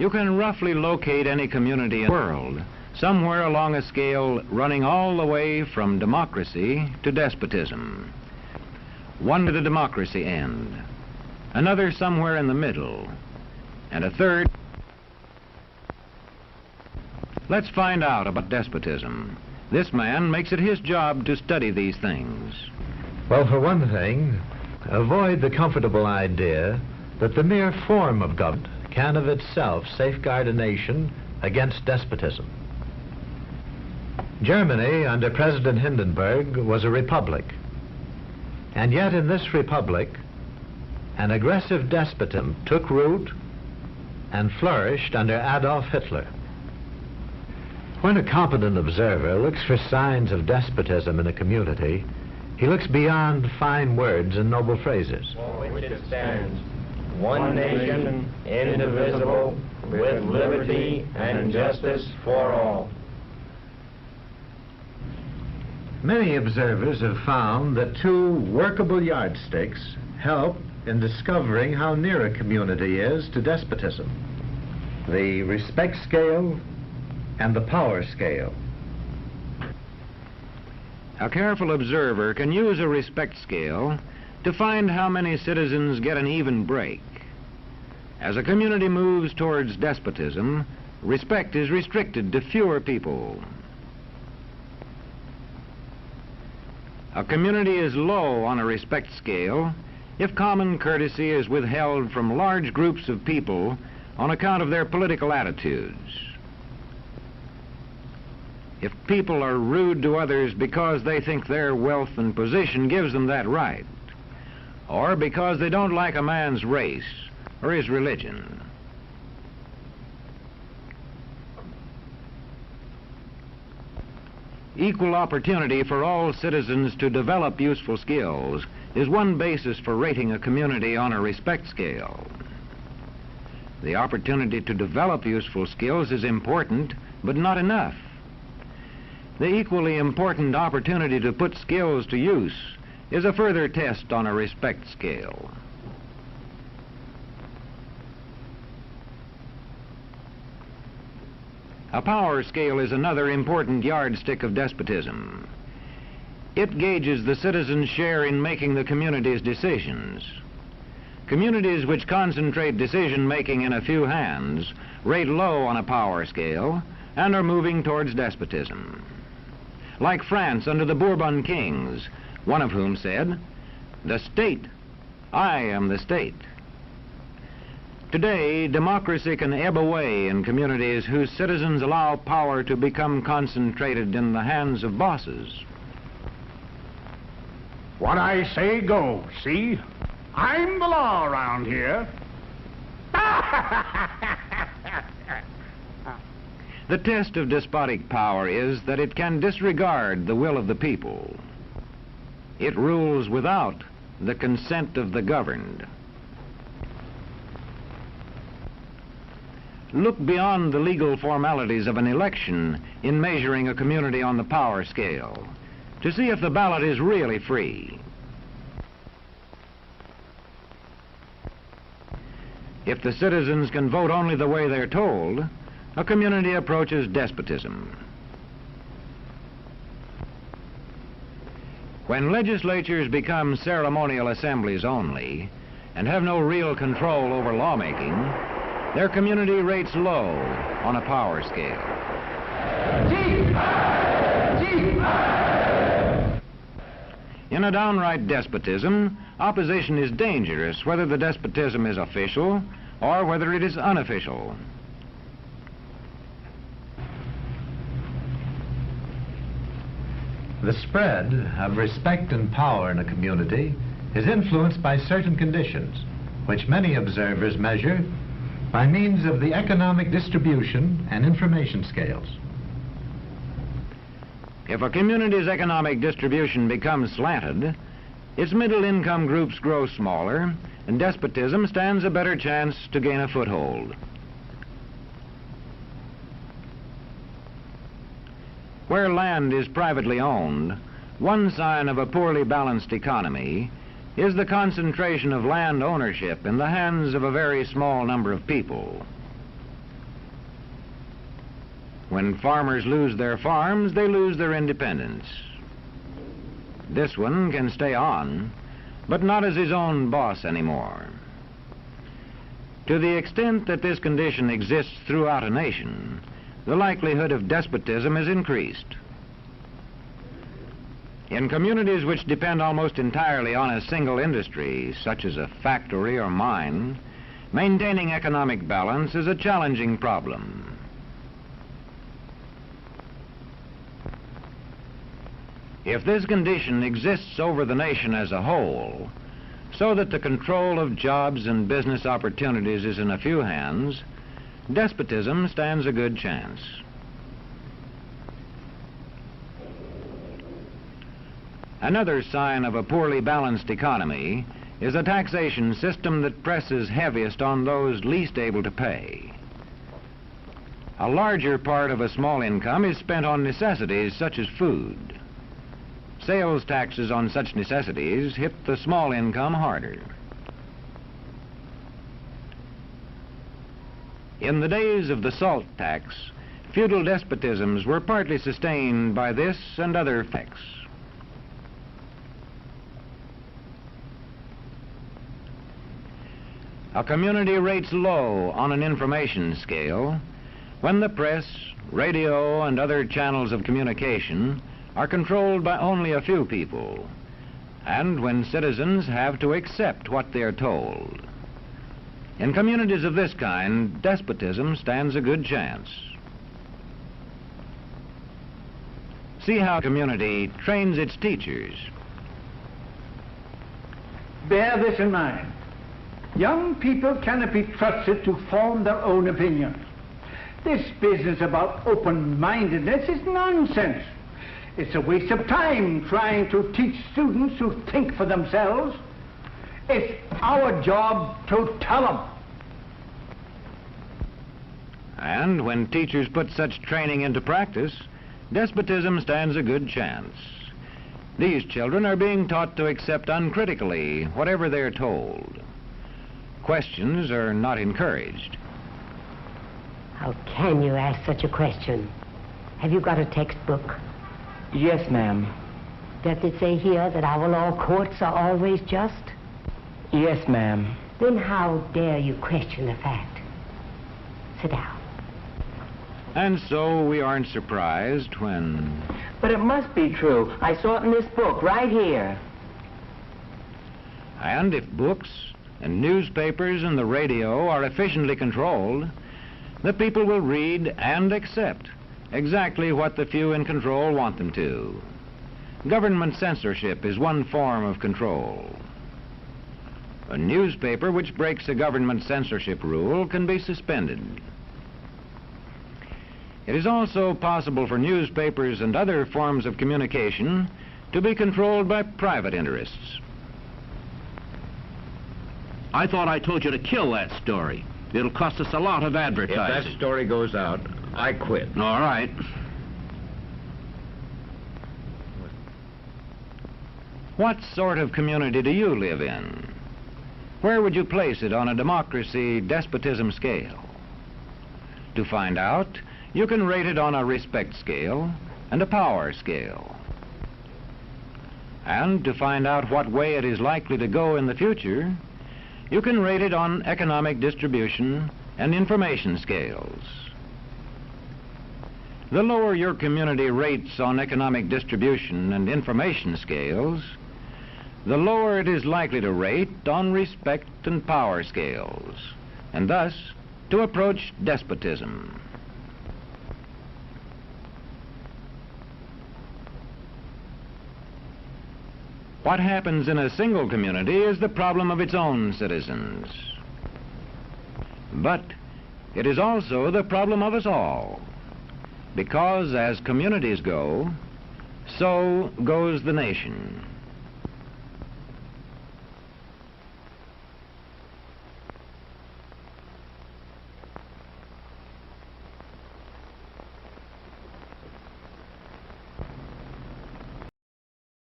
You can roughly locate any community in the world, somewhere along a scale running all the way from democracy to despotism. One to the democracy end, another somewhere in the middle, and a third. Let's find out about despotism. This man makes it his job to study these things. Well, for one thing, avoid the comfortable idea that the mere form of government can of itself safeguard a nation against despotism. Germany, under President Hindenburg, was a republic. And yet in this republic, an aggressive despotism took root and flourished under Adolf Hitler. When a competent observer looks for signs of despotism in a community, he looks beyond fine words and noble phrases. For which it stands, one nation, indivisible, with liberty and justice for all. Many observers have found that two workable yardsticks help in discovering how near a community is to despotism: the respect scale and the power scale. A careful observer can use a respect scale to find how many citizens get an even break. As a community moves towards despotism, respect is restricted to fewer people. A community is low on a respect scale if common courtesy is withheld from large groups of people on account of their political attitudes. If people are rude to others because they think their wealth and position gives them that right, or because they don't like a man's race or his religion. Equal opportunity for all citizens to develop useful skills is one basis for rating a community on a respect scale. The opportunity to develop useful skills is important, but not enough. The equally important opportunity to put skills to use is a further test on a respect scale. A power scale is another important yardstick of despotism. It gauges the citizens' share in making the community's decisions. Communities which concentrate decision-making in a few hands rate low on a power scale and are moving towards despotism. Like France under the Bourbon kings, one of whom said, "The state, I am the state." Today, democracy can ebb away in communities whose citizens allow power to become concentrated in the hands of bosses. What I say goes, see? I'm the law around here. The test of despotic power is that it can disregard the will of the people. It rules without the consent of the governed. Look beyond the legal formalities of an election in measuring a community on the power scale to see if the ballot is really free. If the citizens can vote only the way they're told, a community approaches despotism. When legislatures become ceremonial assemblies only and have no real control over lawmaking, their community rates low on a power scale. In a downright despotism, opposition is dangerous, whether the despotism is official or whether it is unofficial. The spread of respect and power in a community is influenced by certain conditions, which many observers measure by means of the economic distribution and information scales. If a community's economic distribution becomes slanted, its middle-income groups grow smaller, and despotism stands a better chance to gain a foothold. Where land is privately owned, one sign of a poorly balanced economy is the concentration of land ownership in the hands of a very small number of people. When farmers lose their farms, they lose their independence. This one can stay on, but not as his own boss anymore. To the extent that this condition exists throughout a nation, the likelihood of despotism is increased. In communities which depend almost entirely on a single industry, such as a factory or mine, maintaining economic balance is a challenging problem. If this condition exists over the nation as a whole, so that the control of jobs and business opportunities is in a few hands, despotism stands a good chance. Another sign of a poorly balanced economy is a taxation system that presses heaviest on those least able to pay. A larger part of a small income is spent on necessities such as food. Sales taxes on such necessities hit the small income harder. In the days of the salt tax, feudal despotisms were partly sustained by this and other effects. A community rates low on an information scale when the press, radio, and other channels of communication are controlled by only a few people, and when citizens have to accept what they are told. In communities of this kind, despotism stands a good chance. See how a community trains its teachers. Bear this in mind. Young people cannot be trusted to form their own opinions. This business about open-mindedness is nonsense. It's a waste of time trying to teach students to think for themselves. It's our job to tell them. And when teachers put such training into practice, despotism stands a good chance. These children are being taught to accept uncritically whatever they're told. Questions are not encouraged. How can you ask such a question? Have you got a textbook? Yes, ma'am. Does it say here that our law courts are always just? Yes, ma'am. Then how dare you question the fact? Sit down. And so we aren't surprised when... But it must be true. I saw it in this book right here. And if books and newspapers and the radio are efficiently controlled, the people will read and accept exactly what the few in control want them to. Government censorship is one form of control. A newspaper which breaks a government censorship rule can be suspended. It is also possible for newspapers and other forms of communication to be controlled by private interests. I thought I told you to kill that story. It'll cost us a lot of advertising. If that story goes out, I quit. All right. What sort of community do you live in? Where would you place it on a democracy-despotism scale? To find out, you can rate it on a respect scale and a power scale. And to find out what way it is likely to go in the future, you can rate it on economic distribution and information scales. The lower your community rates on economic distribution and information scales, the lower it is likely to rate on respect and power scales, and thus to approach despotism. What happens in a single community is the problem of its own citizens. But it is also the problem of us all, because as communities go, so goes the nation.